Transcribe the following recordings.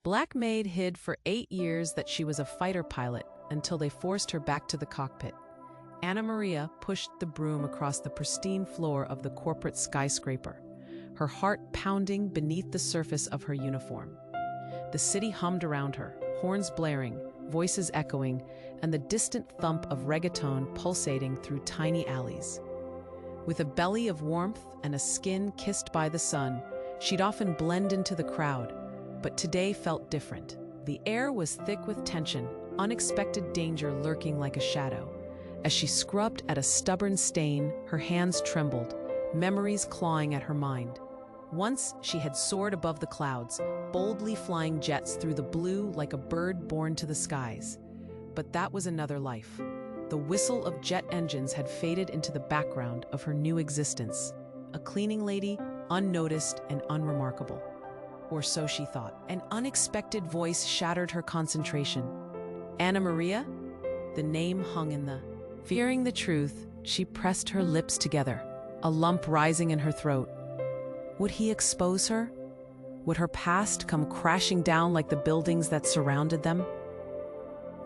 Black Maid hid for 8 years that she was a fighter pilot until they forced her back to the cockpit. Ana María pushed the broom across the pristine floor of the corporate skyscraper, her heart pounding beneath the surface of her uniform. The city hummed around her, horns blaring, voices echoing, and the distant thump of reggaeton pulsating through tiny alleys. With a belly of warmth and a skin kissed by the sun, she'd often blend into the crowd, but today felt different. The air was thick with tension, unexpected danger lurking like a shadow. As she scrubbed at a stubborn stain, her hands trembled, memories clawing at her mind. Once she had soared above the clouds, boldly flying jets through the blue like a bird born to the skies. But that was another life. The whistle of jet engines had faded into the background of her new existence. A cleaning lady, unnoticed and unremarkable. Or so she thought. An unexpected voice shattered her concentration. Ana María? The name hung in the... Fearing the truth, she pressed her lips together, a lump rising in her throat. Would he expose her? Would her past come crashing down like the buildings that surrounded them?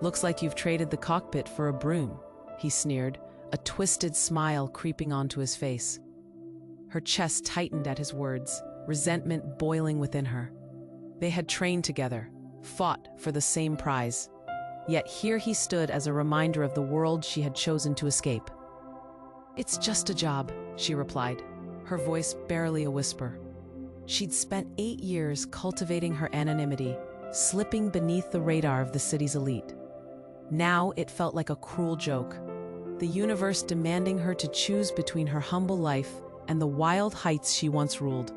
Looks like you've traded the cockpit for a broom, he sneered, a twisted smile creeping onto his face. Her chest tightened at his words, resentment boiling within her. They had trained together, fought for the same prize. Yet here he stood as a reminder of the world she had chosen to escape. "It's just a job," she replied, her voice barely a whisper. She'd spent 8 years cultivating her anonymity, slipping beneath the radar of the city's elite. Now it felt like a cruel joke, the universe demanding her to choose between her humble life and the wild heights she once ruled.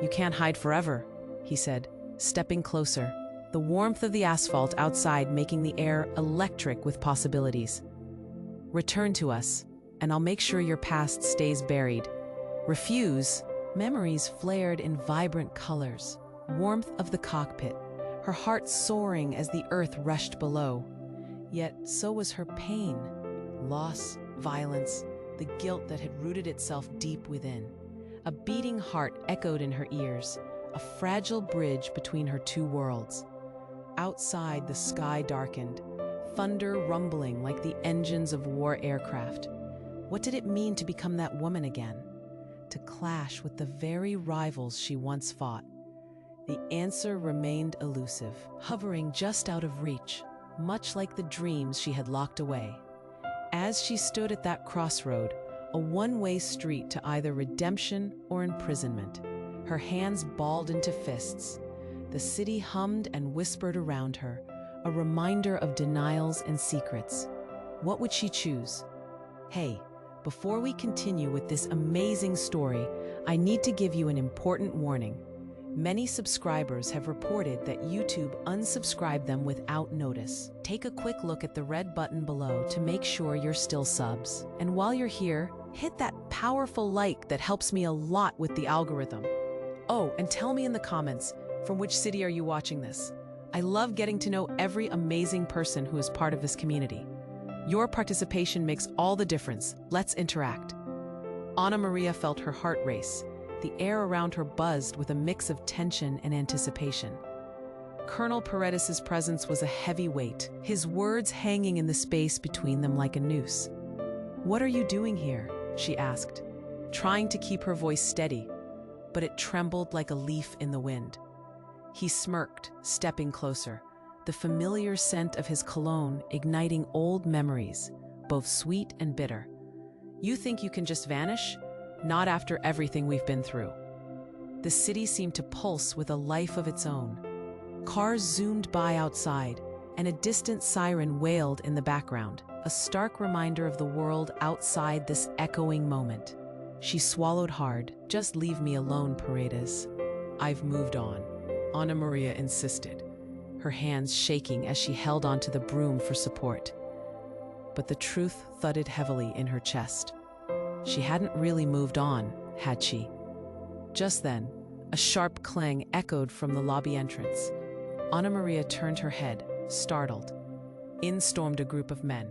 "You can't hide forever," he said, stepping closer, the warmth of the asphalt outside making the air electric with possibilities. "Return to us, and I'll make sure your past stays buried. Refuse." Memories flared in vibrant colors, warmth of the cockpit, her heart soaring as the earth rushed below. Yet so was her pain, loss, violence, the guilt that had rooted itself deep within. A beating heart echoed in her ears, a fragile bridge between her two worlds. Outside, the sky darkened, thunder rumbling like the engines of war aircraft. What did it mean to become that woman again? To clash with the very rivals she once fought? The answer remained elusive, hovering just out of reach, much like the dreams she had locked away. As she stood at that crossroad, a one-way street to either redemption or imprisonment, her hands balled into fists, the city hummed and whispered around her, a reminder of denials and secrets. What would she choose? Hey, before we continue with this amazing story, I need to give you an important warning. Many subscribers have reported that YouTube unsubscribed them without notice. Take a quick look at the red button below to make sure you're still subs. And while you're here, hit that powerful like that helps me a lot with the algorithm. Oh, and tell me in the comments, from which city are you watching this? I love getting to know every amazing person who is part of this community. Your participation makes all the difference. Let's interact. Ana María felt her heart race. The air around her buzzed with a mix of tension and anticipation. Colonel Paredes' presence was a heavy weight, his words hanging in the space between them like a noose. "What are you doing here?" she asked, trying to keep her voice steady, but it trembled like a leaf in the wind. He smirked, stepping closer, the familiar scent of his cologne igniting old memories, both sweet and bitter. "You think you can just vanish? Not after everything we've been through." The city seemed to pulse with a life of its own. Cars zoomed by outside, and a distant siren wailed in the background, a stark reminder of the world outside this echoing moment. She swallowed hard. "Just leave me alone, Paredes. I've moved on," Ana María insisted, her hands shaking as she held onto the broom for support. But the truth thudded heavily in her chest. She hadn't really moved on, had she? Just then, a sharp clang echoed from the lobby entrance. Ana María turned her head, startled. In stormed a group of men,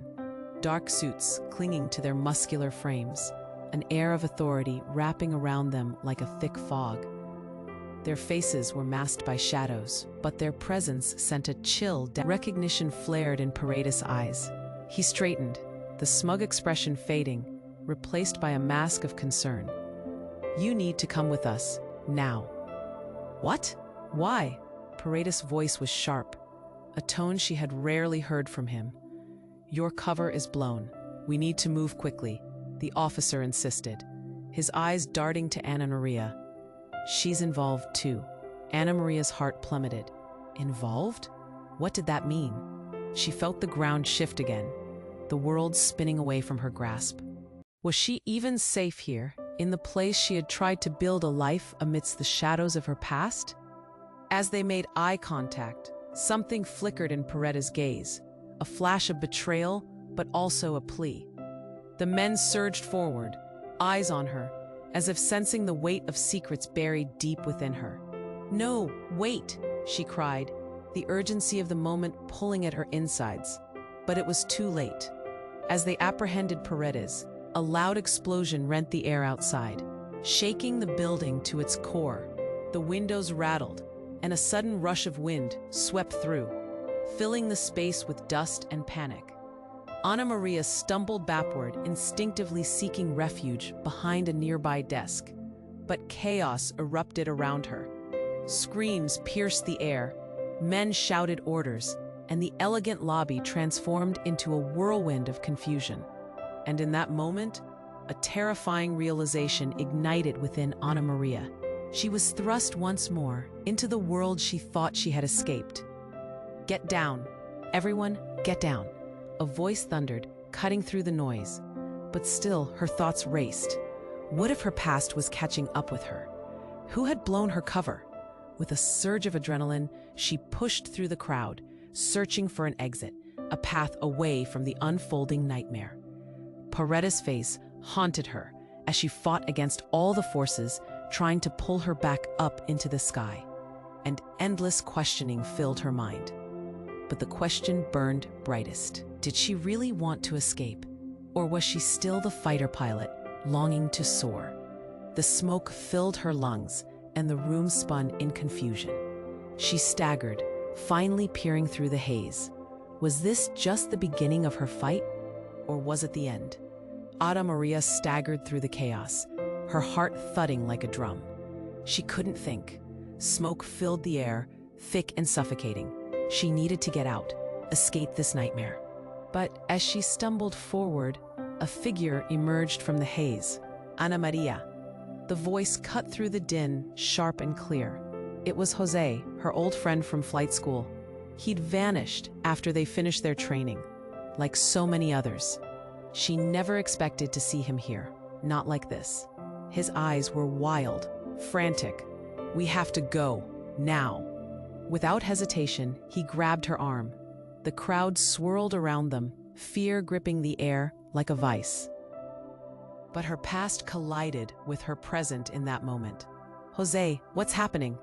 dark suits clinging to their muscular frames, an air of authority wrapping around them like a thick fog. Their faces were masked by shadows, but their presence sent a chill down. Recognition flared in Paredes' eyes. He straightened, the smug expression fading, replaced by a mask of concern. "You need to come with us, now." "What? Why?" Paredes' voice was sharp, a tone she had rarely heard from him. "Your cover is blown. We need to move quickly," the officer insisted, his eyes darting to Ana María. "She's involved too." Ana Maria's heart plummeted. Involved? What did that mean? She felt the ground shift again, the world spinning away from her grasp. Was she even safe here, in the place she had tried to build a life amidst the shadows of her past? As they made eye contact, something flickered in Paredes' gaze, a flash of betrayal, but also a plea. The men surged forward, eyes on her, as if sensing the weight of secrets buried deep within her. "No, wait," she cried, the urgency of the moment pulling at her insides. But it was too late. As they apprehended Paredes, a loud explosion rent the air outside, shaking the building to its core. The windows rattled, and a sudden rush of wind swept through, filling the space with dust and panic. Ana María stumbled backward, instinctively seeking refuge behind a nearby desk. But chaos erupted around her. Screams pierced the air, men shouted orders, and the elegant lobby transformed into a whirlwind of confusion. And in that moment, a terrifying realization ignited within Ana María. She was thrust once more into the world she thought she had escaped. "Get down. Everyone, get down." A voice thundered, cutting through the noise. But still, her thoughts raced. What if her past was catching up with her? Who had blown her cover? With a surge of adrenaline, she pushed through the crowd, searching for an exit, a path away from the unfolding nightmare. Paredes' face haunted her as she fought against all the forces trying to pull her back up into the sky. And endless questioning filled her mind. But the question burned brightest. Did she really want to escape? Or was she still the fighter pilot, longing to soar? The smoke filled her lungs, and the room spun in confusion. She staggered, finally peering through the haze. Was this just the beginning of her fight? Or was it the end? Ana María staggered through the chaos, her heart thudding like a drum. She couldn't think. Smoke filled the air, thick and suffocating. She needed to get out, escape this nightmare. But as she stumbled forward, a figure emerged from the haze. Ana María. The voice cut through the din, sharp and clear. It was José, her old friend from flight school. He'd vanished after they finished their training, like so many others. She never expected to see him here, not like this. His eyes were wild, frantic. "We have to go, now." Without hesitation, he grabbed her arm. The crowd swirled around them, fear gripping the air like a vice. But her past collided with her present in that moment. "José, what's happening?"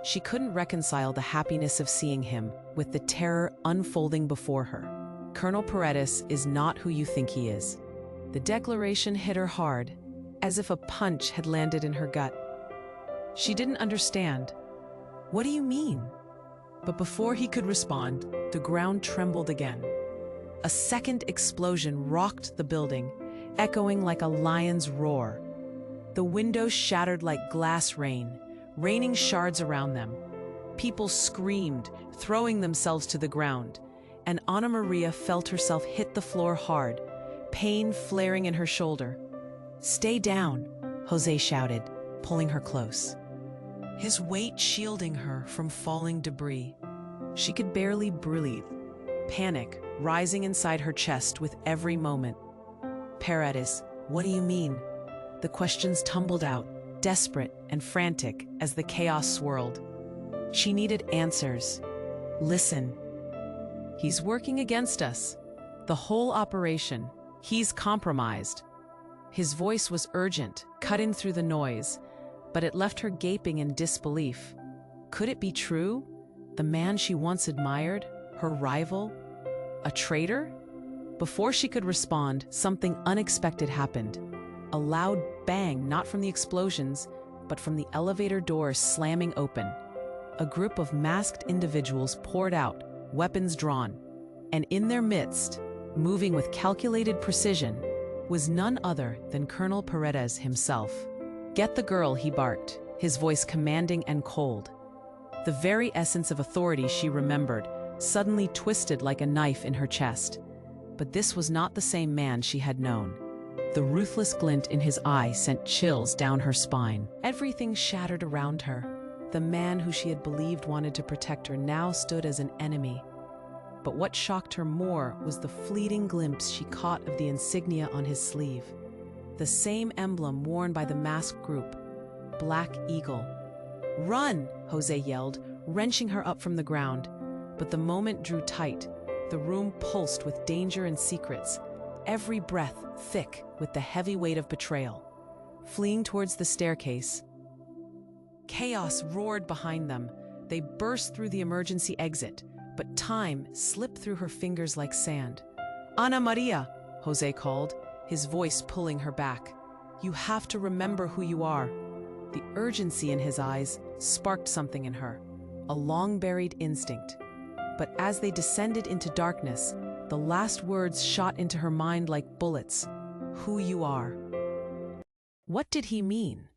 She couldn't reconcile the happiness of seeing him with the terror unfolding before her. "Colonel Paredes is not who you think he is." The declaration hit her hard, as if a punch had landed in her gut. She didn't understand. "What do you mean?" But before he could respond, the ground trembled again. A second explosion rocked the building, echoing like a lion's roar. The windows shattered like glass rain, raining shards around them. People screamed, throwing themselves to the ground, and Ana María felt herself hit the floor hard, pain flaring in her shoulder. "Stay down," José shouted, pulling her close, his weight shielding her from falling debris. She could barely breathe, panic rising inside her chest with every moment. "Paredes, what do you mean?" The questions tumbled out, desperate and frantic as the chaos swirled. She needed answers. "Listen. He's working against us. The whole operation. He's compromised." His voice was urgent, cutting through the noise, but it left her gaping in disbelief. Could it be true? The man she once admired, her rival, a traitor? Before she could respond, something unexpected happened. A loud bang, not from the explosions, but from the elevator door slamming open, a group of masked individuals poured out, weapons drawn, and in their midst, moving with calculated precision, was none other than Colonel Paredes himself. "Get the girl," he barked, his voice commanding and cold. The very essence of authority she remembered, suddenly twisted like a knife in her chest. But this was not the same man she had known. The ruthless glint in his eye sent chills down her spine. Everything shattered around her. The man who she had believed wanted to protect her now stood as an enemy. But what shocked her more was the fleeting glimpse she caught of the insignia on his sleeve. The same emblem worn by the masked group, Black Eagle. "Run!" Jose yelled, wrenching her up from the ground. But the moment drew tight. The room pulsed with danger and secrets, every breath thick with the heavy weight of betrayal. Fleeing towards the staircase, chaos roared behind them. They burst through the emergency exit, but time slipped through her fingers like sand. "Ana María," Jose called, his voice pulling her back. "You have to remember who you are." The urgency in his eyes sparked something in her, a long-buried instinct. But as they descended into darkness, the last words shot into her mind like bullets. "Who you are." What did he mean?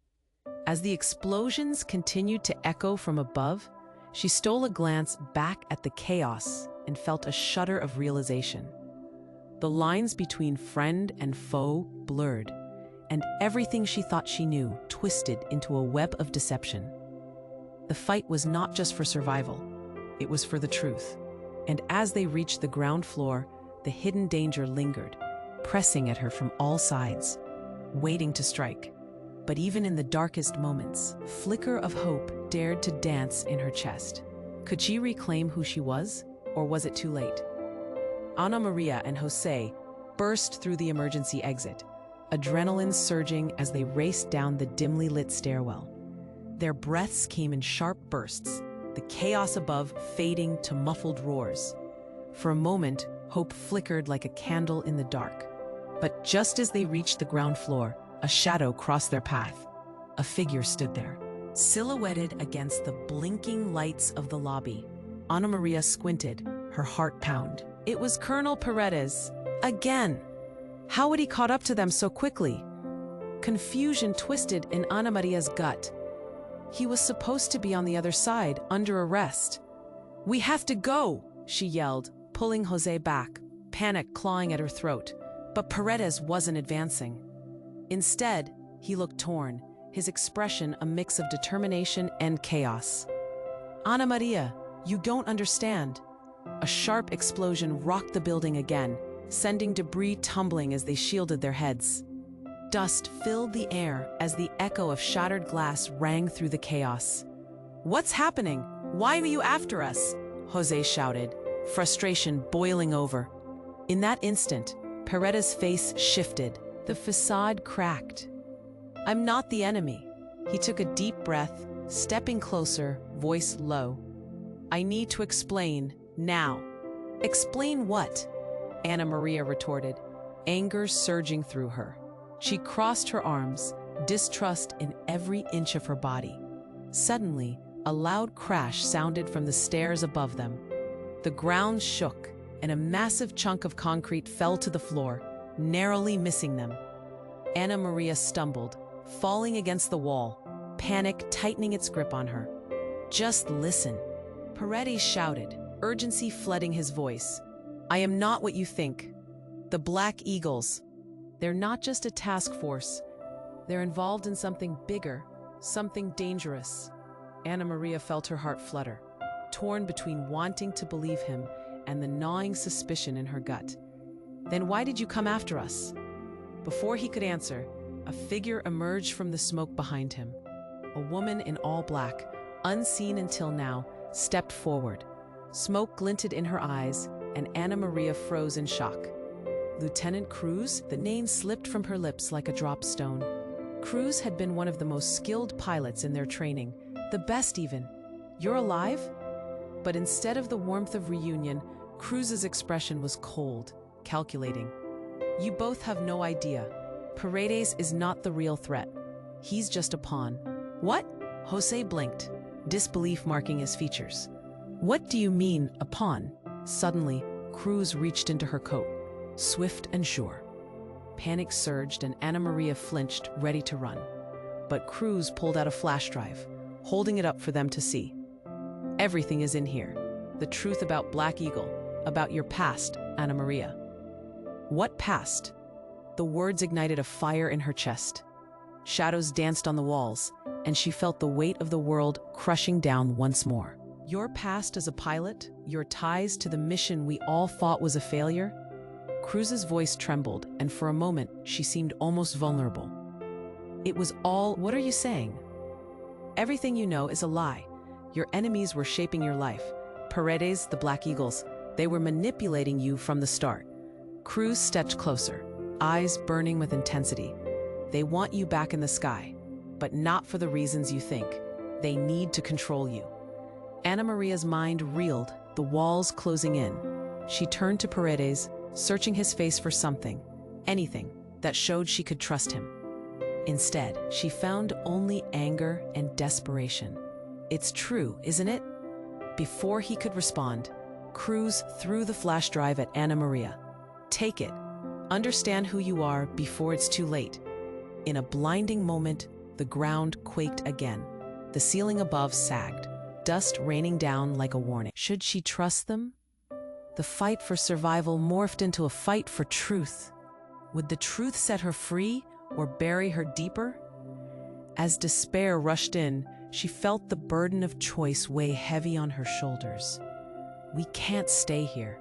As the explosions continued to echo from above, she stole a glance back at the chaos and felt a shudder of realization. The lines between friend and foe blurred, and everything she thought she knew twisted into a web of deception. The fight was not just for survival, it was for the truth. And as they reached the ground floor, the hidden danger lingered, pressing at her from all sides, waiting to strike. But even in the darkest moments, a flicker of hope dared to dance in her chest. Could she reclaim who she was, or was it too late? Ana María and Jose burst through the emergency exit, adrenaline surging as they raced down the dimly lit stairwell. Their breaths came in sharp bursts, the chaos above fading to muffled roars. For a moment, hope flickered like a candle in the dark. But just as they reached the ground floor, a shadow crossed their path. A figure stood there, silhouetted against the blinking lights of the lobby. Ana María squinted, her heart pound. It was Colonel Paredes. Again! How had he caught up to them so quickly? Confusion twisted in Ana María's gut. He was supposed to be on the other side, under arrest. "We have to go!" she yelled, pulling Jose back, panic clawing at her throat. But Paredes wasn't advancing. Instead, he looked torn, his expression a mix of determination and chaos. "Ana María, you don't understand." A sharp explosion rocked the building again, sending debris tumbling as they shielded their heads. Dust filled the air as the echo of shattered glass rang through the chaos. "What's happening? Why are you after us?" Jose shouted, frustration boiling over. In that instant, Paredes' face shifted. The facade cracked. "I'm not the enemy." He took a deep breath, stepping closer, voice low. "I need to explain, now." "Explain what?" Ana María retorted, anger surging through her. She crossed her arms, distrust in every inch of her body. Suddenly, a loud crash sounded from the stairs above them. The ground shook, and a massive chunk of concrete fell to the floor, narrowly missing them. Ana María stumbled, falling against the wall, panic tightening its grip on her. "Just listen," Paredes shouted, urgency flooding his voice. "I am not what you think. The Black Eagles. They're not just a task force. They're involved in something bigger, something dangerous." Ana María felt her heart flutter, torn between wanting to believe him and the gnawing suspicion in her gut. "Then why did you come after us?" Before he could answer, a figure emerged from the smoke behind him. A woman in all black, unseen until now, stepped forward. Smoke glinted in her eyes, and Ana María froze in shock. Lieutenant Cruz? The name slipped from her lips like a dropped stone. Cruz had been one of the most skilled pilots in their training, the best even. "You're alive?" But instead of the warmth of reunion, Cruz's expression was cold, calculating. "You both have no idea. Paredes is not the real threat. He's just a pawn." What? Jose blinked, disbelief marking his features. What do you mean, a pawn? Suddenly, Cruz reached into her coat, swift and sure. Panic surged and Ana Maria flinched, ready to run. But Cruz pulled out a flash drive, holding it up for them to see. Everything is in here. The truth about Black Eagle, about your past, Ana Maria. What past? The words ignited a fire in her chest. Shadows danced on the walls, and she felt the weight of the world crushing down once more. Your past as a pilot, your ties to the mission we all thought was a failure? Cruz's voice trembled, and for a moment, she seemed almost vulnerable. It was all, what are you saying? Everything you know is a lie. Your enemies were shaping your life. Paredes, the Black Eagles, they were manipulating you from the start. Cruz stepped closer, eyes burning with intensity. They want you back in the sky, but not for the reasons you think. They need to control you. Ana Maria's mind reeled, the walls closing in. She turned to Paredes, searching his face for something, anything, that showed she could trust him. Instead, she found only anger and desperation. It's true, isn't it? Before he could respond, Cruz threw the flash drive at Ana Maria. Take it. Understand who you are before it's too late. In a blinding moment, the ground quaked again. The ceiling above sagged, dust raining down like a warning. Should she trust them? The fight for survival morphed into a fight for truth. Would the truth set her free or bury her deeper? As despair rushed in, she felt the burden of choice weigh heavy on her shoulders. We can't stay here,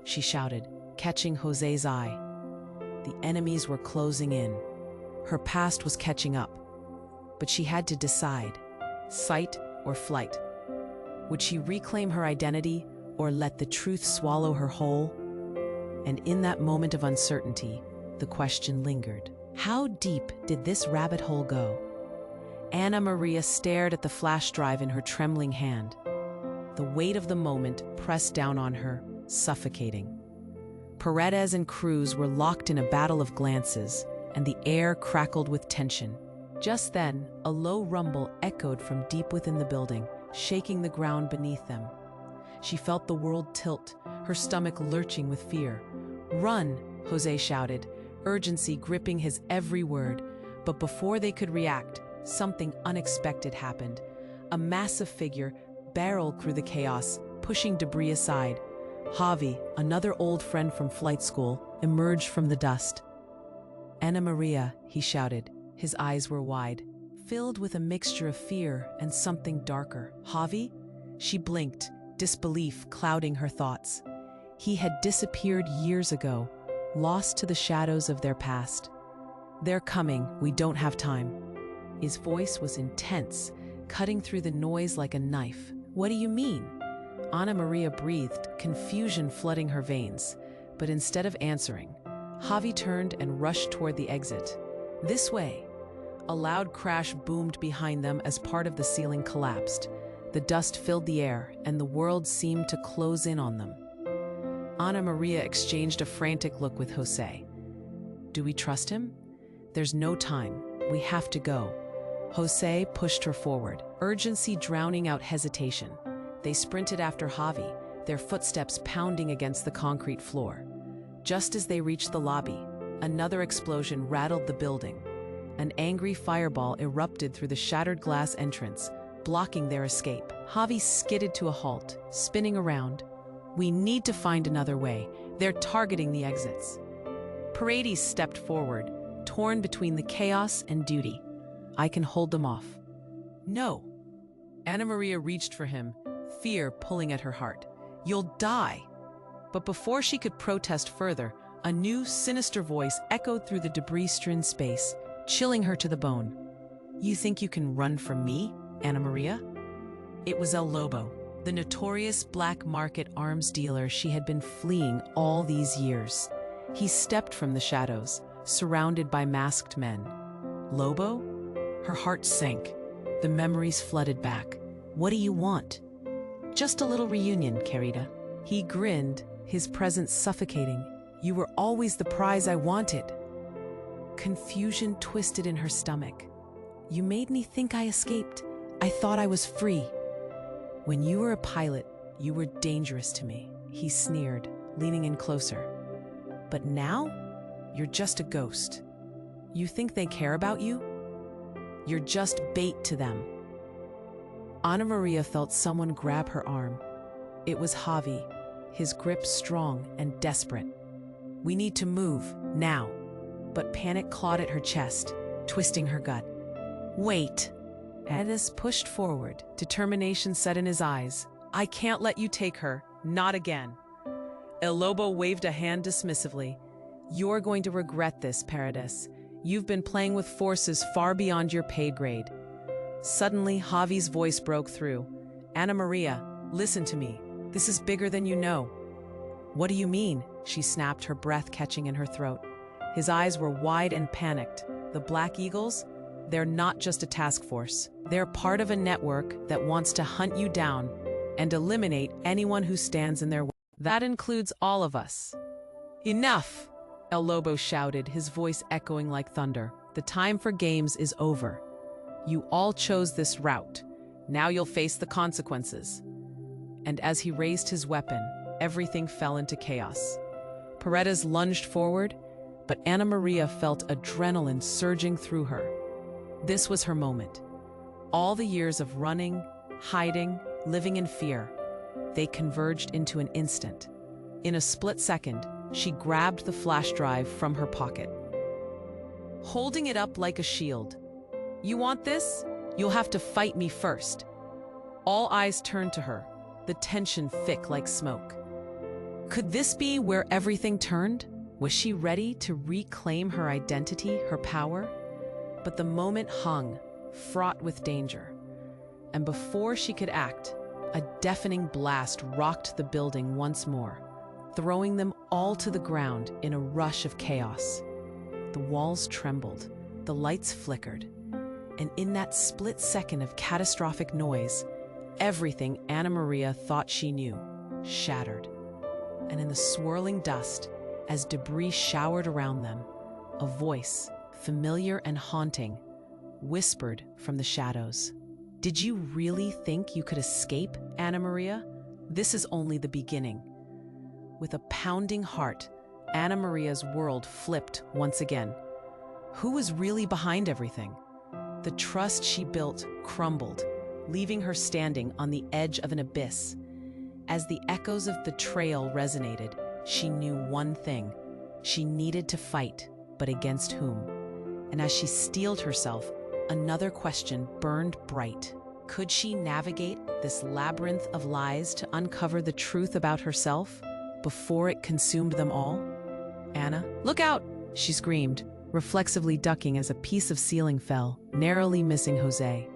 she shouted, catching Jose's eye. The enemies were closing in. Her past was catching up. But she had to decide, sight or flight. Would she reclaim her identity or let the truth swallow her whole? And in that moment of uncertainty, the question lingered. How deep did this rabbit hole go? Ana Maria stared at the flash drive in her trembling hand. The weight of the moment pressed down on her, suffocating. Paredes and Cruz were locked in a battle of glances, and the air crackled with tension. Just then, a low rumble echoed from deep within the building, shaking the ground beneath them. She felt the world tilt, her stomach lurching with fear. "Run!" Jose shouted, urgency gripping his every word. But before they could react, something unexpected happened. A massive figure barreled through the chaos, pushing debris aside. Javi, another old friend from flight school, emerged from the dust. "Ana Maria," he shouted. His eyes were wide, filled with a mixture of fear and something darker. "Javi?" She blinked, disbelief clouding her thoughts. He had disappeared years ago, lost to the shadows of their past. "They're coming, we don't have time." His voice was intense, cutting through the noise like a knife. "What do you mean?" Ana Maria breathed, confusion flooding her veins. But instead of answering, Javi turned and rushed toward the exit. "This way." A loud crash boomed behind them as part of the ceiling collapsed. The dust filled the air, and the world seemed to close in on them. Ana Maria exchanged a frantic look with Jose. "Do we trust him?" "There's no time. We have to go." Jose pushed her forward, urgency drowning out hesitation. They sprinted after Javi, their footsteps pounding against the concrete floor. Just as they reached the lobby, another explosion rattled the building. An angry fireball erupted through the shattered glass entrance, blocking their escape. Javi skidded to a halt, spinning around. "We need to find another way. They're targeting the exits." Paredes stepped forward, torn between the chaos and duty. "I can hold them off." "No." Ana Maria reached for him, fear pulling at her heart. "You'll die." But before she could protest further, a new, sinister voice echoed through the debris-strewn space, chilling her to the bone. "You think you can run from me, Ana Maria?" It was El Lobo, the notorious black market arms dealer she had been fleeing all these years. He stepped from the shadows, surrounded by masked men. "Lobo?" Her heart sank. The memories flooded back. "What do you want?" "Just a little reunion, querida." He grinned, his presence suffocating. "You were always the prize I wanted." Confusion twisted in her stomach. You made me think I escaped. I thought I was free. When you were a pilot, you were dangerous to me, he sneered, leaning in closer. But now, you're just a ghost. You think they care about you? You're just bait to them. Ana Maria felt someone grab her arm. It was Javi, his grip strong and desperate. We need to move, now. But panic clawed at her chest, twisting her gut. Wait. Paredes pushed forward, determination set in his eyes. I can't let you take her, not again. El Lobo waved a hand dismissively. You're going to regret this, Paredes. You've been playing with forces far beyond your pay grade. Suddenly, Javi's voice broke through. Ana Maria, listen to me. This is bigger than you know. What do you mean? She snapped, her breath catching in her throat. His eyes were wide and panicked. The Black Eagles? They're not just a task force. They're part of a network that wants to hunt you down and eliminate anyone who stands in their way. That includes all of us. Enough! El Lobo shouted, his voice echoing like thunder. The time for games is over. You all chose this route. Now you'll face the consequences. And as he raised his weapon, everything fell into chaos. Paredes lunged forward, but Ana Maria felt adrenaline surging through her. This was her moment. All the years of running, hiding, living in fear, they converged into an instant. In a split second, she grabbed the flash drive from her pocket, holding it up like a shield. You want this? You'll have to fight me first. All eyes turned to her, the tension thick like smoke. Could this be where everything turned? Was she ready to reclaim her identity, her power? But the moment hung, fraught with danger. And before she could act, a deafening blast rocked the building once more, throwing them all to the ground in a rush of chaos. The walls trembled, the lights flickered, and in that split second of catastrophic noise, everything Ana Maria thought she knew shattered. And in the swirling dust, as debris showered around them, a voice, familiar and haunting, whispered from the shadows. Did you really think you could escape, Ana Maria? This is only the beginning. With a pounding heart, Ana Maria's world flipped once again. Who was really behind everything? The trust she built crumbled, leaving her standing on the edge of an abyss. As the echoes of betrayal resonated, she knew one thing. She needed to fight, but against whom? And as she steeled herself, another question burned bright. Could she navigate this labyrinth of lies to uncover the truth about herself before it consumed them all? Ana, look out! She screamed, reflexively ducking as a piece of ceiling fell, narrowly missing Jose.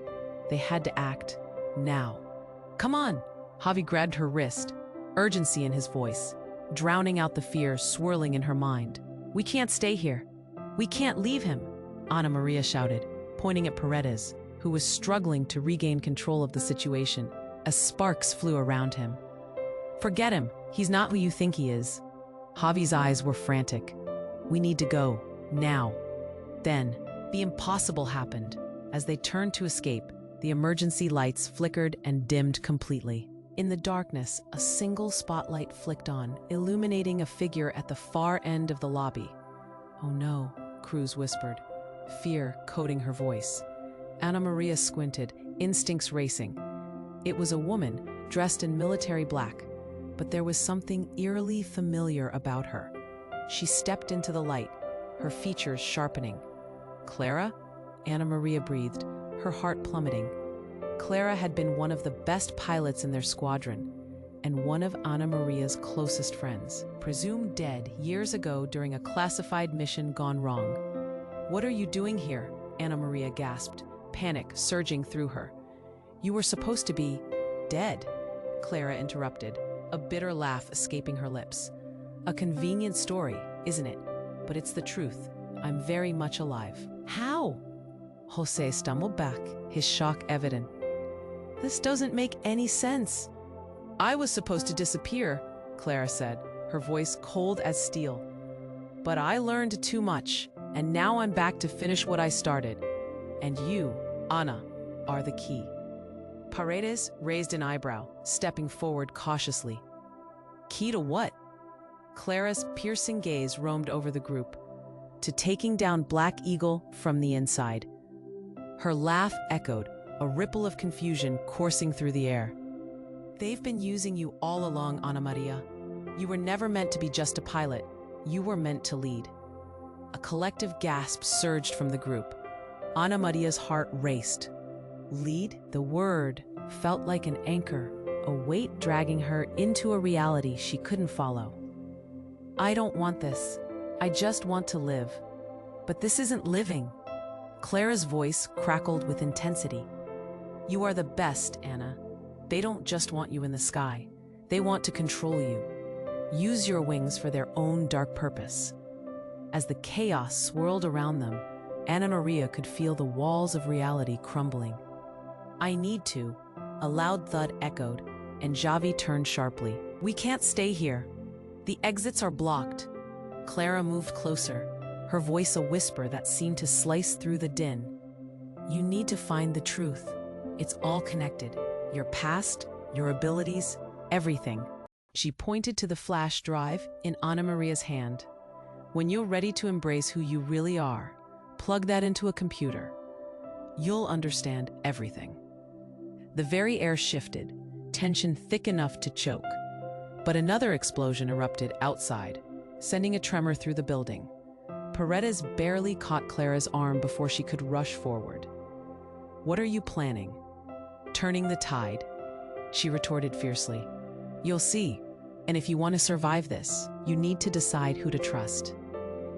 They had to act, now. Come on! Javi grabbed her wrist, urgency in his voice, drowning out the fear swirling in her mind. We can't stay here. We can't leave him, Ana Maria shouted, pointing at Paredes, who was struggling to regain control of the situation as sparks flew around him. Forget him. He's not who you think he is. Javi's eyes were frantic. We need to go, now. Then, the impossible happened. As they turned to escape, the emergency lights flickered and dimmed completely. In the darkness, a single spotlight flicked on, illuminating a figure at the far end of the lobby. Oh no, Cruz whispered, fear coating her voice. Ana Maria squinted, instincts racing. It was a woman, dressed in military black, but there was something eerily familiar about her. She stepped into the light, her features sharpening. Clara? Ana Maria breathed, her heart plummeting. Clara had been one of the best pilots in their squadron, and one of Ana Maria's closest friends, presumed dead years ago during a classified mission gone wrong. What are you doing here? Ana Maria gasped, panic surging through her. You were supposed to be dead, Clara interrupted, a bitter laugh escaping her lips. A convenient story, isn't it? But it's the truth. I'm very much alive. How? Jose stumbled back, his shock evident. This doesn't make any sense. I was supposed to disappear, Clara said, her voice cold as steel. But I learned too much, and now I'm back to finish what I started. And you, Ana, are the key. Paredes raised an eyebrow, stepping forward cautiously. Key to what? Clara's piercing gaze roamed over the group, to taking down Black Eagle from the inside. Her laugh echoed, a ripple of confusion coursing through the air. They've been using you all along, Ana María. You were never meant to be just a pilot. You were meant to lead. A collective gasp surged from the group. Ana María's heart raced. Lead? The word felt like an anchor, a weight dragging her into a reality she couldn't follow. I don't want this. I just want to live. But this isn't living. Clara's voice crackled with intensity. You are the best, Ana. They don't just want you in the sky. They want to control you. Use your wings for their own dark purpose. As the chaos swirled around them, Ana María could feel the walls of reality crumbling. I need to, a loud thud echoed, and Javi turned sharply. We can't stay here. The exits are blocked. Clara moved closer, her voice a whisper that seemed to slice through the din. You need to find the truth. It's all connected. Your past, your abilities, everything. She pointed to the flash drive in Ana María's hand. When you're ready to embrace who you really are, plug that into a computer. You'll understand everything. The very air shifted, tension thick enough to choke. But another explosion erupted outside, sending a tremor through the building. Paredes barely caught Clara's arm before she could rush forward. What are you planning? Turning the tide? She retorted fiercely. You'll see. And if you want to survive this, you need to decide who to trust.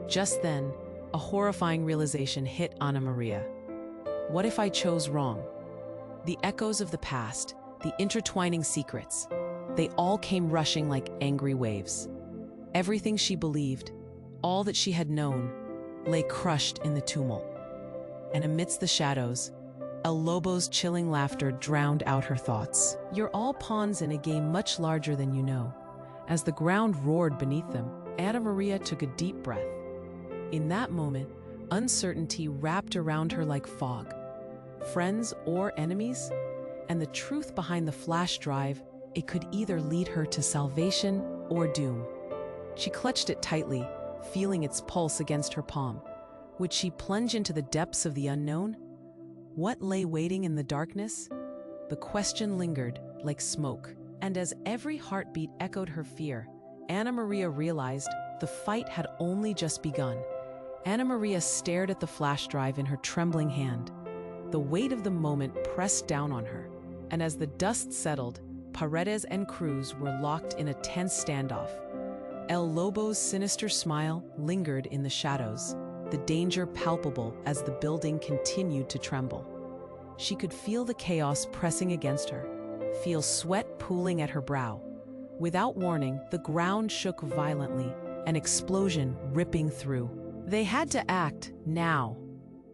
Just then, a horrifying realization hit Ana María. What if I chose wrong? The echoes of the past, the intertwining secrets, they all came rushing like angry waves. Everything she believed, all that she had known, lay crushed in the tumult. And amidst the shadows, El Lobo's chilling laughter drowned out her thoughts. You're all pawns in a game much larger than you know. As the ground roared beneath them, Ana María took a deep breath. In that moment, uncertainty wrapped around her like fog. Friends or enemies? And the truth behind the flash drive, it could either lead her to salvation or doom. She clutched it tightly, feeling its pulse against her palm. Would she plunge into the depths of the unknown? What lay waiting in the darkness? The question lingered like smoke. And as every heartbeat echoed her fear, Ana María realized the fight had only just begun. Ana María stared at the flash drive in her trembling hand. The weight of the moment pressed down on her, and as the dust settled, Paredes and Cruz were locked in a tense standoff. El Lobo's sinister smile lingered in the shadows, the danger palpable as the building continued to tremble. She could feel the chaos pressing against her, feel sweat pooling at her brow. Without warning, the ground shook violently, an explosion ripping through. They had to act now.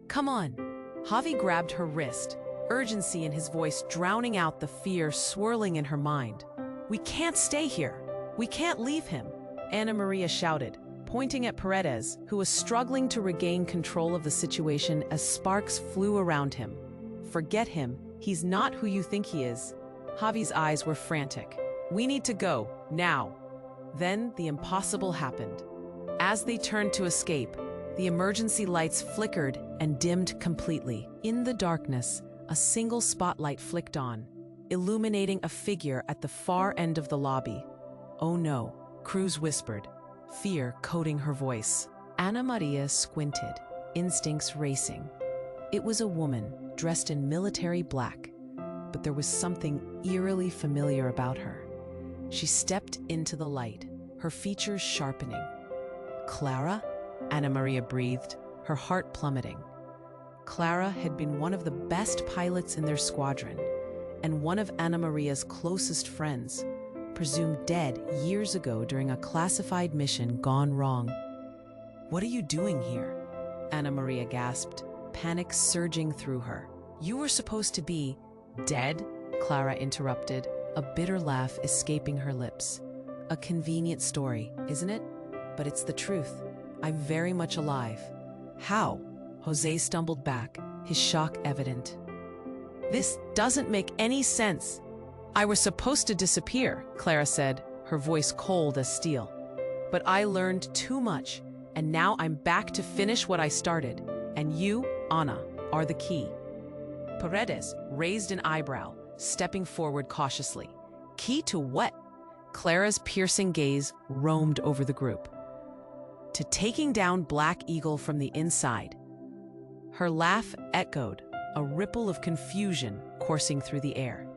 Come on. Javi grabbed her wrist, urgency in his voice drowning out the fear swirling in her mind. We can't stay here. We can't leave him, Ana María shouted, pointing at Paredes, who was struggling to regain control of the situation as sparks flew around him. Forget him. He's not who you think he is. Javi's eyes were frantic. We need to go, now. Then the impossible happened. As they turned to escape, the emergency lights flickered and dimmed completely. In the darkness, a single spotlight flicked on, illuminating a figure at the far end of the lobby. Oh no, Cruz whispered, fear coating her voice. Ana María squinted, instincts racing. It was a woman dressed in military black, but there was something eerily familiar about her. She stepped into the light, her features sharpening. Clara? Ana María breathed, her heart plummeting. Clara had been one of the best pilots in their squadron, and one of Ana María's closest friends, presumed dead years ago during a classified mission gone wrong. What are you doing here? Ana María gasped, panic surging through her. You were supposed to be dead? Clara interrupted, a bitter laugh escaping her lips. A convenient story, isn't it? But it's the truth. I'm very much alive. How? Jose stumbled back, his shock evident. This doesn't make any sense. I was supposed to disappear, Clara said, her voice cold as steel. But I learned too much, and now I'm back to finish what I started. And you, Ana, are the key. Paredes raised an eyebrow, stepping forward cautiously. Key to what? Clara's piercing gaze roamed over the group. To taking down Black Eagle from the inside. Her laugh echoed, a ripple of confusion coursing through the air.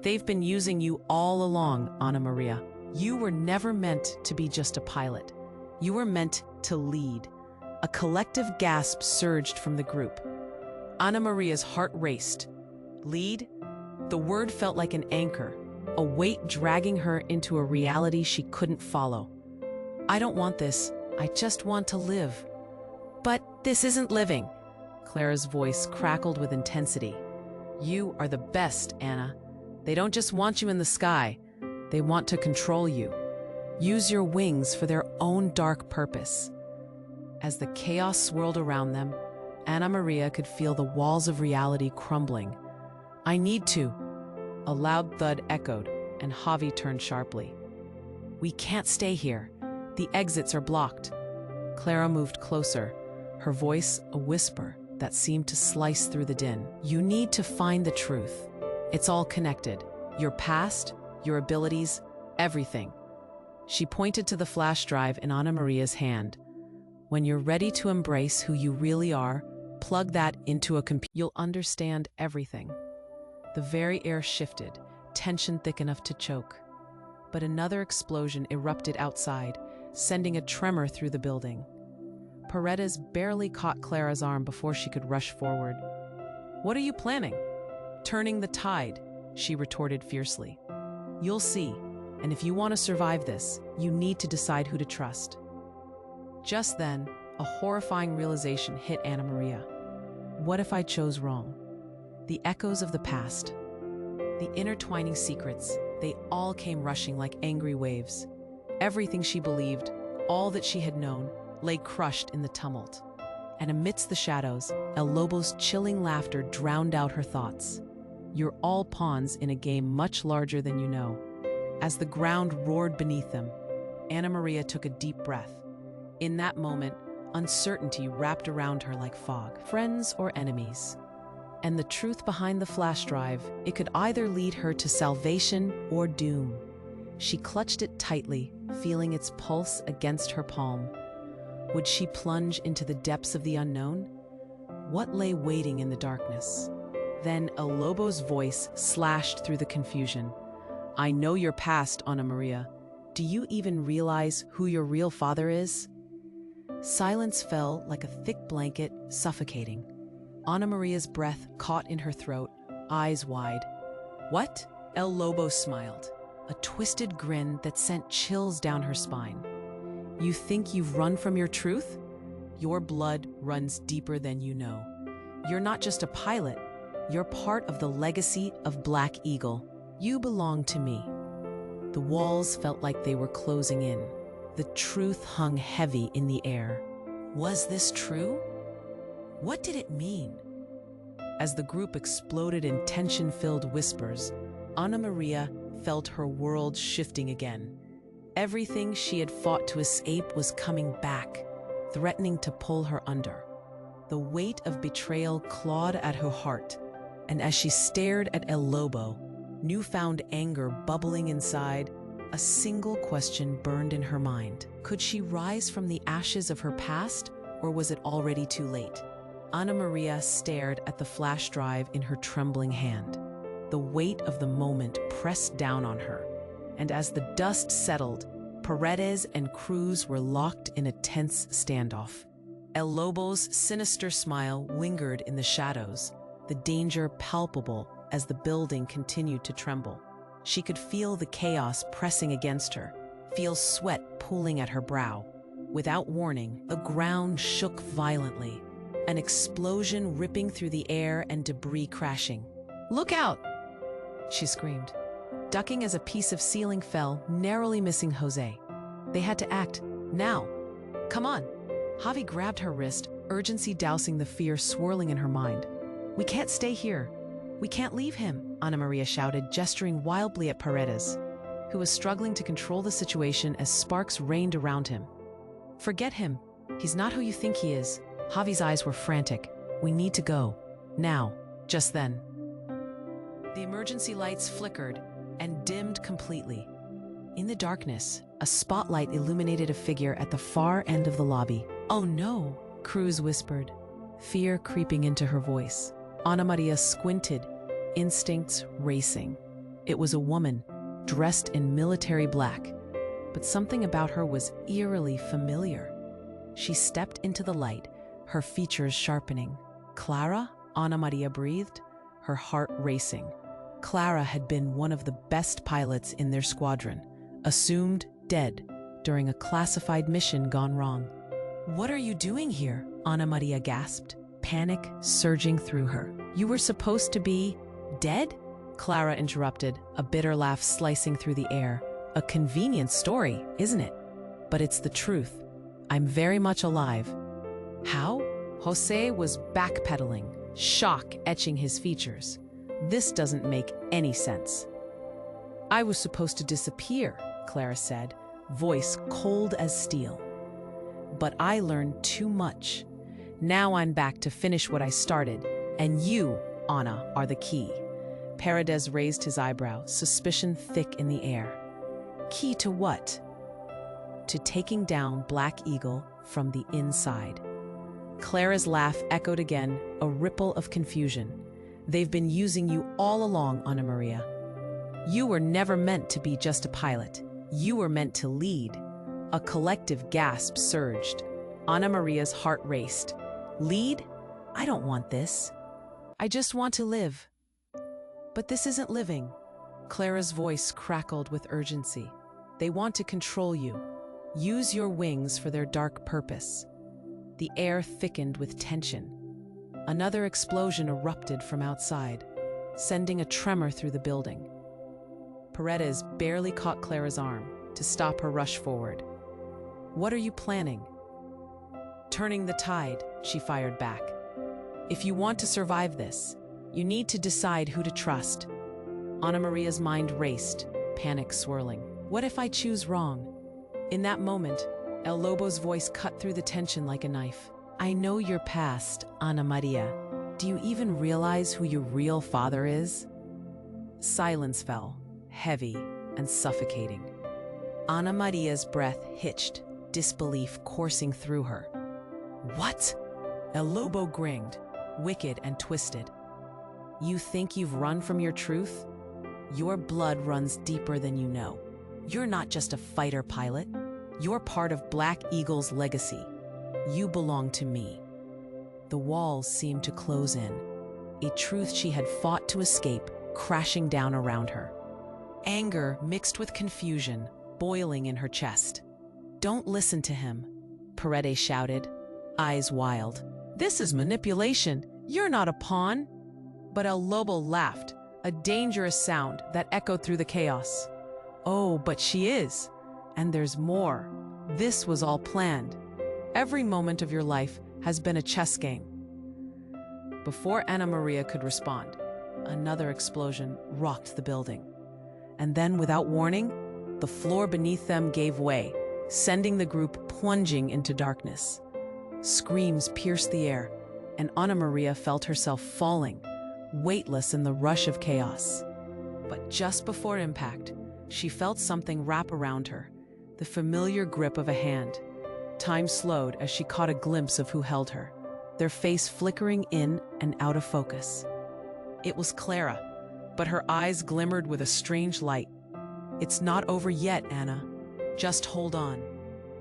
They've been using you all along, Ana María. You were never meant to be just a pilot. You were meant to lead. A collective gasp surged from the group. Ana Maria's heart raced. Lead? The word felt like an anchor, a weight dragging her into a reality she couldn't follow. I don't want this. I just want to live. But this isn't living. Clara's voice crackled with intensity. You are the best, Ana. They don't just want you in the sky. They want to control you. Use your wings for their own dark purpose. As the chaos swirled around them, Ana María could feel the walls of reality crumbling. I need to. A loud thud echoed, and Javi turned sharply. We can't stay here. The exits are blocked. Clara moved closer, her voice a whisper that seemed to slice through the din. You need to find the truth. It's all connected. Your past, your abilities, everything. She pointed to the flash drive in Ana Maria's hand. When you're ready to embrace who you really are, plug that into a computer. You'll understand everything. The very air shifted, tension thick enough to choke. But another explosion erupted outside, sending a tremor through the building. Paredes barely caught Clara's arm before she could rush forward. What are you planning? Turning the tide, she retorted fiercely. You'll see, and if you want to survive this, you need to decide who to trust. Just then, a horrifying realization hit Ana María. What if I chose wrong? The echoes of the past, the intertwining secrets, they all came rushing like angry waves. Everything she believed, all that she had known, lay crushed in the tumult. And amidst the shadows, El Lobo's chilling laughter drowned out her thoughts. You're all pawns in a game much larger than you know. As the ground roared beneath them, Ana María took a deep breath. In that moment, uncertainty wrapped around her like fog. Friends or enemies? And the truth behind the flash drive, it could either lead her to salvation or doom. She clutched it tightly, feeling its pulse against her palm. Would she plunge into the depths of the unknown? What lay waiting in the darkness? Then El Lobo's voice slashed through the confusion. I know your past, Ana María. Do you even realize who your real father is? Silence fell like a thick blanket, suffocating. Ana Maria's breath caught in her throat, eyes wide. What? El Lobo smiled, a twisted grin that sent chills down her spine. You think you've run from your truth? Your blood runs deeper than you know. You're not just a pilot. You're part of the legacy of Black Eagle. You belong to me. The walls felt like they were closing in. The truth hung heavy in the air. Was this true? What did it mean? As the group exploded in tension-filled whispers, Ana María felt her world shifting again. Everything she had fought to escape was coming back, threatening to pull her under. The weight of betrayal clawed at her heart, and as she stared at El Lobo, newfound anger bubbling inside, a single question burned in her mind. Could she rise from the ashes of her past, or was it already too late? Ana María stared at the flash drive in her trembling hand. The weight of the moment pressed down on her, and as the dust settled, Paredes and Cruz were locked in a tense standoff. El Lobo's sinister smile lingered in the shadows, the danger palpable as the building continued to tremble. She could feel the chaos pressing against her, feel sweat pooling at her brow. Without warning, the ground shook violently, an explosion ripping through the air and debris crashing. "Look out!" she screamed, ducking as a piece of ceiling fell, narrowly missing Jose. They had to act, now. Come on. Javi grabbed her wrist, urgency dousing the fear swirling in her mind. We can't stay here. We can't leave him, Ana Maria shouted, gesturing wildly at Paredes, who was struggling to control the situation as sparks rained around him. Forget him. He's not who you think he is. Javi's eyes were frantic. We need to go. Now. Just then. The emergency lights flickered and dimmed completely. In the darkness, a spotlight illuminated a figure at the far end of the lobby. "Oh no," Cruz whispered, fear creeping into her voice. Ana Maria squinted, instincts racing. It was a woman, dressed in military black, but something about her was eerily familiar. She stepped into the light, her features sharpening. "Clara?" Ana Maria breathed, her heart racing. Clara had been one of the best pilots in their squadron, assumed dead during a classified mission gone wrong. "What are you doing here?" Ana Maria gasped, panic surging through her. "You were supposed to be dead?" Clara interrupted, a bitter laugh slicing through the air. "A convenient story, isn't it? But it's the truth. I'm very much alive." "How?" Jose was backpedaling, shock etching his features. "This doesn't make any sense." "I was supposed to disappear," Clara said, voice cold as steel. "But I learned too much. Now I'm back to finish what I started, and you, Ana, are the key." Paredes raised his eyebrow, suspicion thick in the air. "Key to what?" "To taking down Black Eagle from the inside." Clara's laugh echoed again, a ripple of confusion. "They've been using you all along, Ana Maria. You were never meant to be just a pilot. You were meant to lead." A collective gasp surged. Ana Maria's heart raced. "Lead? I don't want this. I just want to live." "But this isn't living." Clara's voice crackled with urgency. "They want to control you, use your wings for their dark purpose." The air thickened with tension. Another explosion erupted from outside, sending a tremor through the building. Paredes barely caught Clara's arm to stop her rush forward. "What are you planning?" "Turning the tide," she fired back. "If you want to survive this, you need to decide who to trust." Ana Maria's mind raced, panic swirling. "What if I choose wrong?" In that moment, El Lobo's voice cut through the tension like a knife. "I know your past, Ana Maria. Do you even realize who your real father is?" Silence fell, heavy and suffocating. Ana Maria's breath hitched, disbelief coursing through her. "What?" El Lobo grinned, wicked and twisted. "You think you've run from your truth? Your blood runs deeper than you know. You're not just a fighter pilot. You're part of Black Eagle's legacy. You belong to me." The walls seemed to close in, a truth she had fought to escape crashing down around her. Anger mixed with confusion, boiling in her chest. "Don't listen to him," Paredes shouted, eyes wild. "This is manipulation. You're not a pawn." But El Lobo laughed, a dangerous sound that echoed through the chaos. "Oh, but she is. And there's more. This was all planned. Every moment of your life has been a chess game." Before Ana Maria could respond, another explosion rocked the building. And then, without warning, the floor beneath them gave way, sending the group plunging into darkness. Screams pierced the air, and Ana Maria felt herself falling, weightless in the rush of chaos. But just before impact, she felt something wrap around her, the familiar grip of a hand. Time slowed as she caught a glimpse of who held her, their face flickering in and out of focus. It was Clara, but her eyes glimmered with a strange light. "It's not over yet, Ana. Just hold on."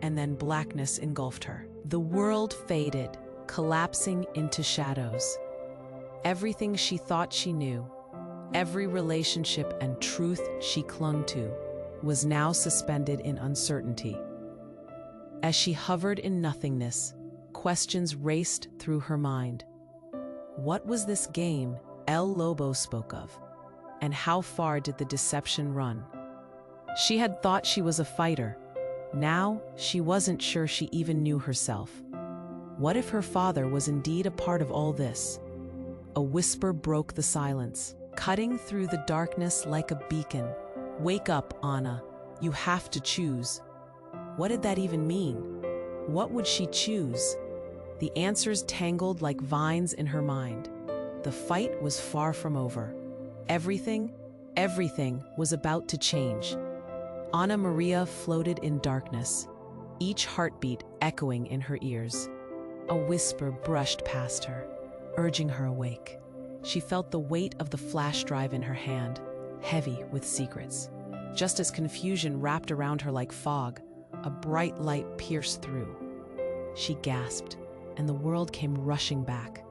And then blackness engulfed her. The world faded, collapsing into shadows. Everything she thought she knew, every relationship and truth she clung to, was now suspended in uncertainty. As she hovered in nothingness, questions raced through her mind. What was this game El Lobo spoke of? And how far did the deception run? She had thought she was a fighter. Now, she wasn't sure she even knew herself. What if her father was indeed a part of all this? a whisper broke the silence, cutting through the darkness like a beacon. "Wake up, Ana. You have to choose." What did that even mean? What would she choose? The answers tangled like vines in her mind. The fight was far from over. Everything was about to change. Ana María floated in darkness, each heartbeat echoing in her ears. A whisper brushed past her, urging her awake. She felt the weight of the flash drive in her hand, heavy with secrets. Just as confusion wrapped around her like fog, a bright light pierced through. She gasped, and the world came rushing back.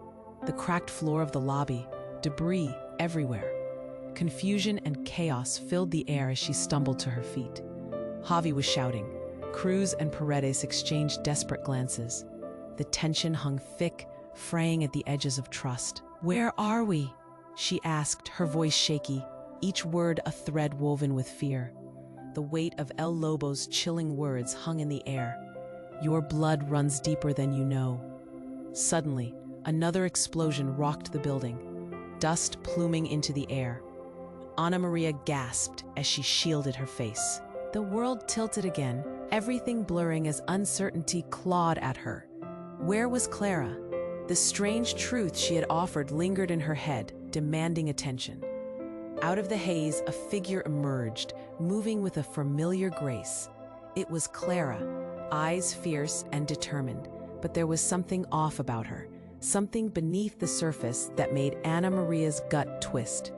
The cracked floor of the lobby, debris everywhere. Confusion and chaos filled the air as she stumbled to her feet. Javi was shouting. Cruz and Paredes exchanged desperate glances. The tension hung thick, fraying at the edges of trust. "Where are we?" she asked, her voice shaky, each word a thread woven with fear. The weight of El Lobo's chilling words hung in the air. "Your blood runs deeper than you know." Suddenly, another explosion rocked the building, dust pluming into the air. Ana María gasped as she shielded her face. The world tilted again, everything blurring as uncertainty clawed at her. Where was Clara? The strange truth she had offered lingered in her head, demanding attention. Out of the haze, a figure emerged, moving with a familiar grace. It was Clara, eyes fierce and determined, but there was something off about her, something beneath the surface that made Ana María's gut twist.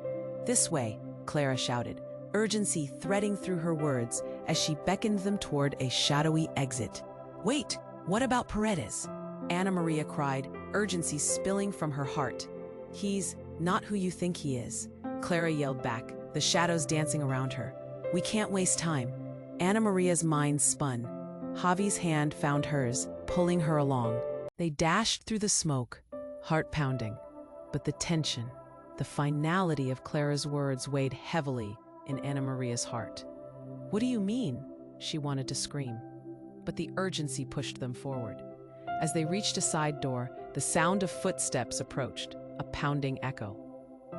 "This way," Clara shouted, urgency threading through her words as she beckoned them toward a shadowy exit. "Wait, what about Paredes?" Ana María cried, urgency spilling from her heart. "He's not who you think he is," Clara yelled back, the shadows dancing around her. "We can't waste time." Ana María's mind spun. Javi's hand found hers, pulling her along. They dashed through the smoke, heart pounding. But the tension, the finality of Clara's words weighed heavily in Ana María's heart. "What do you mean?" she wanted to scream. But the urgency pushed them forward. As they reached a side door, the sound of footsteps approached, a pounding echo.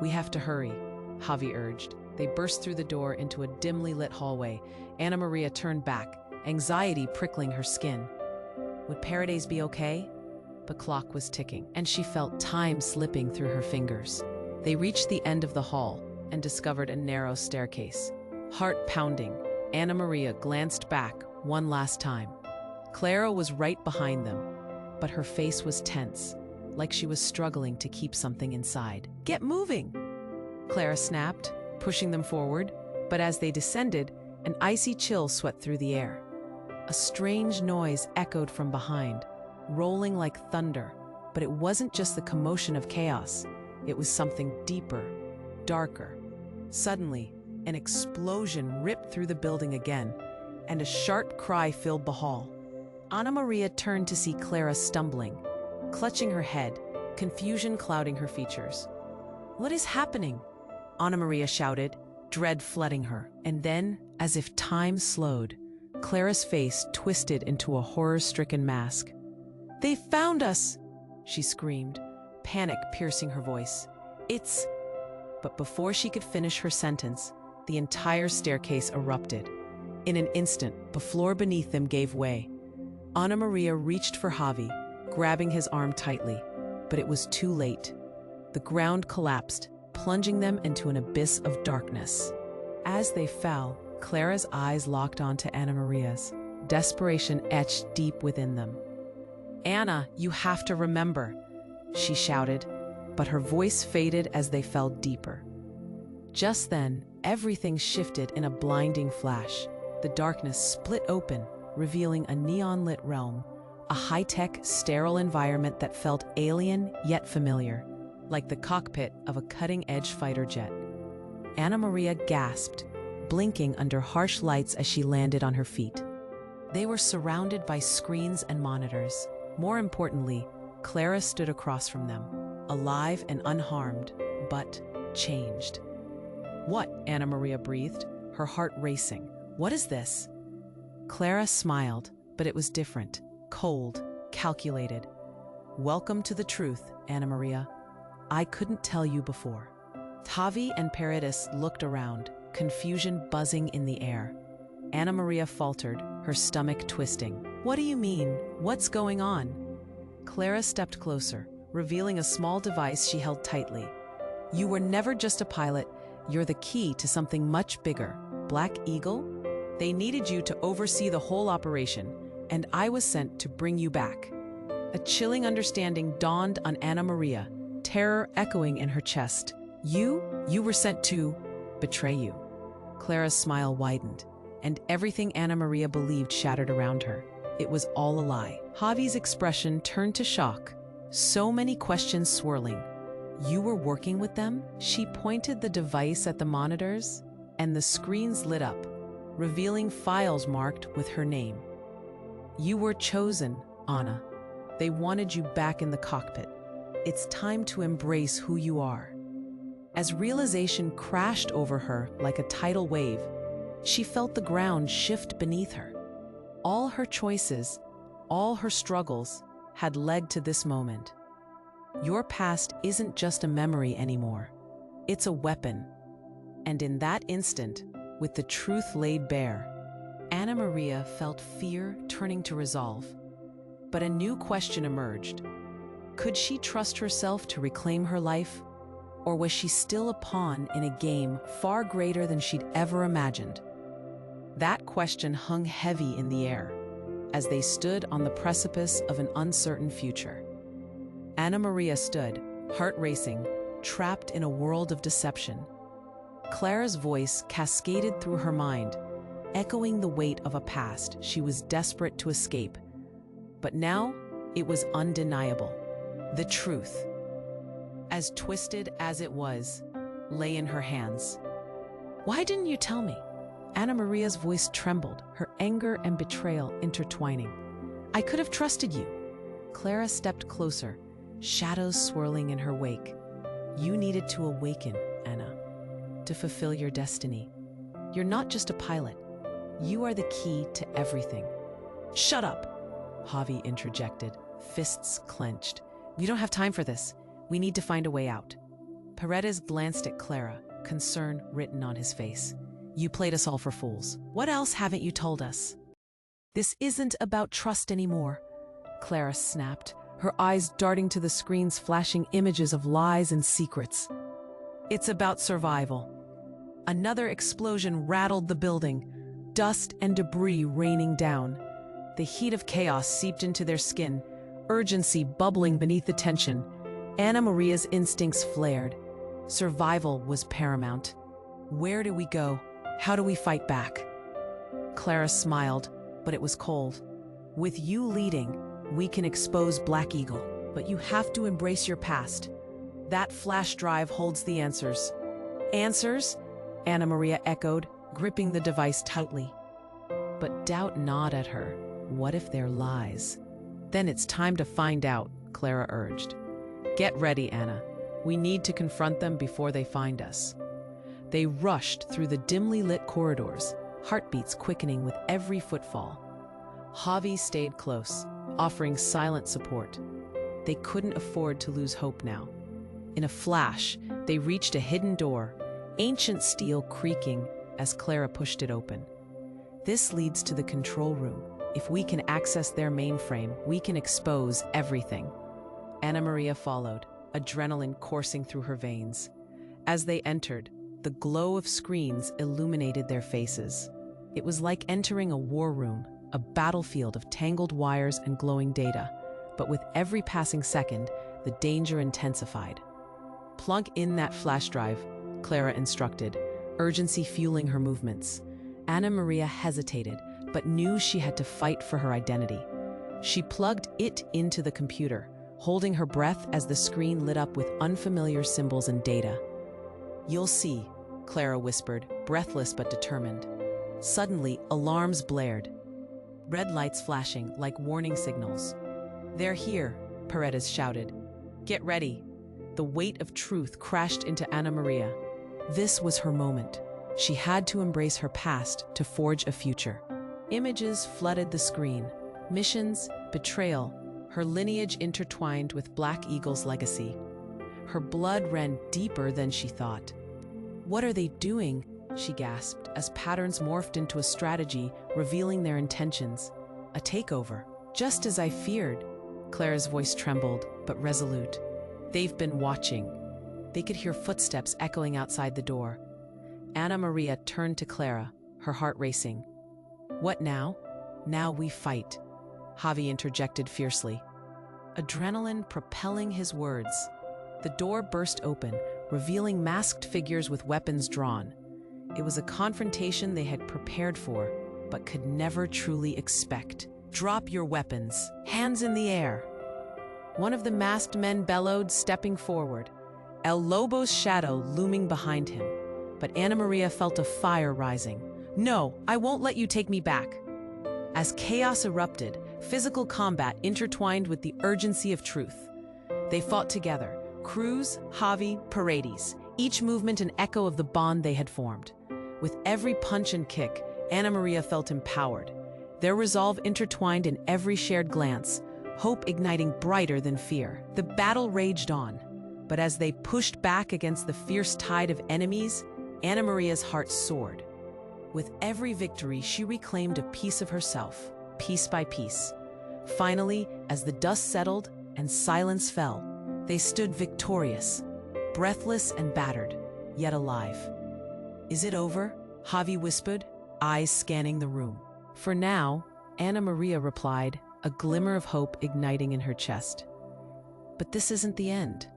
"We have to hurry," Javi urged. They burst through the door into a dimly lit hallway. Ana María turned back, anxiety prickling her skin. Would Paredes be okay? The clock was ticking, and she felt time slipping through her fingers. They reached the end of the hall and discovered a narrow staircase. Heart pounding, Ana María glanced back one last time. Clara was right behind them, but her face was tense, like she was struggling to keep something inside. "Get moving!" Clara snapped, pushing them forward, but as they descended, an icy chill swept through the air. A strange noise echoed from behind, rolling like thunder, but it wasn't just the commotion of chaos. It was something deeper, darker. Suddenly, an explosion ripped through the building again, and a sharp cry filled the hall. Ana María turned to see Clara stumbling, clutching her head, confusion clouding her features. "What is happening?" Ana María shouted, dread flooding her. And then, as if time slowed, Clara's face twisted into a horror-stricken mask. "They found us!" she screamed, panic piercing her voice. "It's..." But before she could finish her sentence, the entire staircase erupted. In an instant, the floor beneath them gave way. Ana María reached for Javi, grabbing his arm tightly, but it was too late. The ground collapsed, plunging them into an abyss of darkness. As they fell, Clara's eyes locked onto Ana María's, desperation etched deep within them. "Ana, you have to remember," she shouted, but her voice faded as they fell deeper. Just then, everything shifted in a blinding flash. The darkness split open, revealing a neon-lit realm, a high-tech, sterile environment that felt alien yet familiar, like the cockpit of a cutting-edge fighter jet. Ana María gasped, blinking under harsh lights as she landed on her feet. They were surrounded by screens and monitors. More importantly, Clara stood across from them, alive and unharmed, but changed. "What?" Ana María breathed, her heart racing. "What is this?" Clara smiled, but it was different, cold, calculated. "Welcome to the truth, Ana María. I couldn't tell you before. Javi and Paredes looked around, confusion buzzing in the air. Ana María faltered, her stomach twisting. What do you mean? What's going on? Clara stepped closer, revealing a small device she held tightly. You were never just a pilot, you're the key to something much bigger. Black Eagle? They needed you to oversee the whole operation, and I was sent to bring you back. A chilling understanding dawned on Ana María, terror echoing in her chest. You were sent to betray you. Clara's smile widened, and everything Ana María believed shattered around her. It was all a lie. Javi's expression turned to shock, so many questions swirling. You were working with them? She pointed the device at the monitors, and the screens lit up, revealing files marked with her name. You were chosen, Ana. They wanted you back in the cockpit. It's time to embrace who you are. As realization crashed over her like a tidal wave, she felt the ground shift beneath her. All her choices, all her struggles, had led to this moment. Your past isn't just a memory anymore. It's a weapon. And in that instant, with the truth laid bare, Ana María felt fear turning to resolve. But a new question emerged. Could she trust herself to reclaim her life? Or was she still a pawn in a game far greater than she'd ever imagined? That question hung heavy in the air as they stood on the precipice of an uncertain future. Ana María stood, heart racing, trapped in a world of deception. Clara's voice cascaded through her mind, echoing the weight of a past she was desperate to escape. But now, it was undeniable. The truth, as twisted as it was, lay in her hands. Why didn't you tell me? Ana María's voice trembled, her anger and betrayal intertwining. I could have trusted you. Clara stepped closer, shadows swirling in her wake. You needed to awaken, Ana, to fulfill your destiny. You're not just a pilot. You are the key to everything. Shut up, Javi interjected, fists clenched. We don't have time for this. We need to find a way out. Paredes glanced at Clara, concern written on his face. You played us all for fools. What else haven't you told us? This isn't about trust anymore, Clara snapped, her eyes darting to the screens flashing images of lies and secrets. It's about survival. Another explosion rattled the building, dust and debris raining down. The heat of chaos seeped into their skin, urgency bubbling beneath the tension. Ana María's instincts flared. Survival was paramount. Where do we go? How do we fight back? Clara smiled, but it was cold. With you leading, we can expose Black Eagle, but you have to embrace your past. That flash drive holds the answers. Answers? Ana María echoed, gripping the device tightly. But doubt gnawed at her. What if they're lies? Then it's time to find out, Clara urged. Get ready, Ana. We need to confront them before they find us. They rushed through the dimly lit corridors, heartbeats quickening with every footfall. Javi stayed close, offering silent support. They couldn't afford to lose hope now. In a flash, they reached a hidden door, ancient steel creaking as Clara pushed it open. This leads to the control room. If we can access their mainframe, we can expose everything. Ana María followed, adrenaline coursing through her veins. As they entered, the glow of screens illuminated their faces. It was like entering a war room, a battlefield of tangled wires and glowing data. But with every passing second, the danger intensified. Plug in that flash drive, Clara instructed, urgency fueling her movements. Ana María hesitated, but knew she had to fight for her identity. She plugged it into the computer, holding her breath as the screen lit up with unfamiliar symbols and data. You'll see, Clara whispered, breathless but determined. Suddenly, alarms blared. Red lights flashing like warning signals. They're here, Paredes shouted. Get ready. The weight of truth crashed into Ana María. This was her moment. She had to embrace her past to forge a future. Images flooded the screen. Missions, betrayal, her lineage intertwined with Black Eagle's legacy. Her blood ran deeper than she thought. "What are they doing?" she gasped, as patterns morphed into a strategy, revealing their intentions. "A takeover." "Just as I feared." Clara's voice trembled, but resolute. "They've been watching." They could hear footsteps echoing outside the door. Ana María turned to Clara, her heart racing. "What now?" "Now we fight," Javi interjected fiercely, adrenaline propelling his words. The door burst open, revealing masked figures with weapons drawn. It was a confrontation they had prepared for, but could never truly expect. "Drop your weapons. Hands in the air." One of the masked men bellowed, stepping forward, El Lobo's shadow looming behind him. But Ana María felt a fire rising. "No, I won't let you take me back." As chaos erupted, physical combat intertwined with the urgency of truth. They fought together, Cruz, Javi, Paredes, each movement an echo of the bond they had formed. With every punch and kick, Ana María felt empowered. Their resolve intertwined in every shared glance, hope igniting brighter than fear. The battle raged on, but as they pushed back against the fierce tide of enemies, Ana María's heart soared. With every victory, she reclaimed a piece of herself, piece by piece. Finally, as the dust settled and silence fell, they stood victorious, breathless and battered, yet alive. "Is it over?" Javi whispered, eyes scanning the room. "For now," Ana María replied, a glimmer of hope igniting in her chest. "But this isn't the end."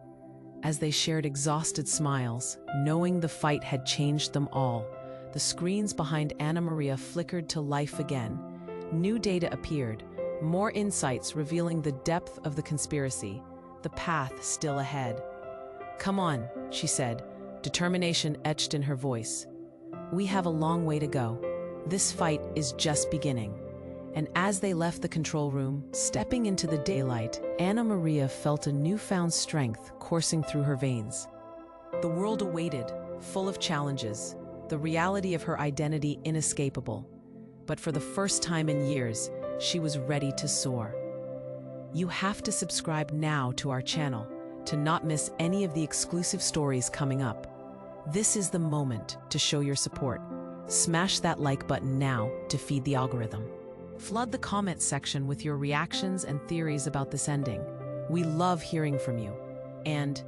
As they shared exhausted smiles, knowing the fight had changed them all, the screens behind Ana María flickered to life again. New data appeared, more insights revealing the depth of the conspiracy, the path still ahead. "Come on," she said, determination etched in her voice. "We have a long way to go. This fight is just beginning." And as they left the control room, stepping into the daylight, Ana María felt a newfound strength coursing through her veins. The world awaited, full of challenges, the reality of her identity inescapable. But for the first time in years, she was ready to soar. You have to subscribe now to our channel to not miss any of the exclusive stories coming up. This is the moment to show your support. Smash that like button now to feed the algorithm. Flood the comment section with your reactions and theories about this ending. We love hearing from you. And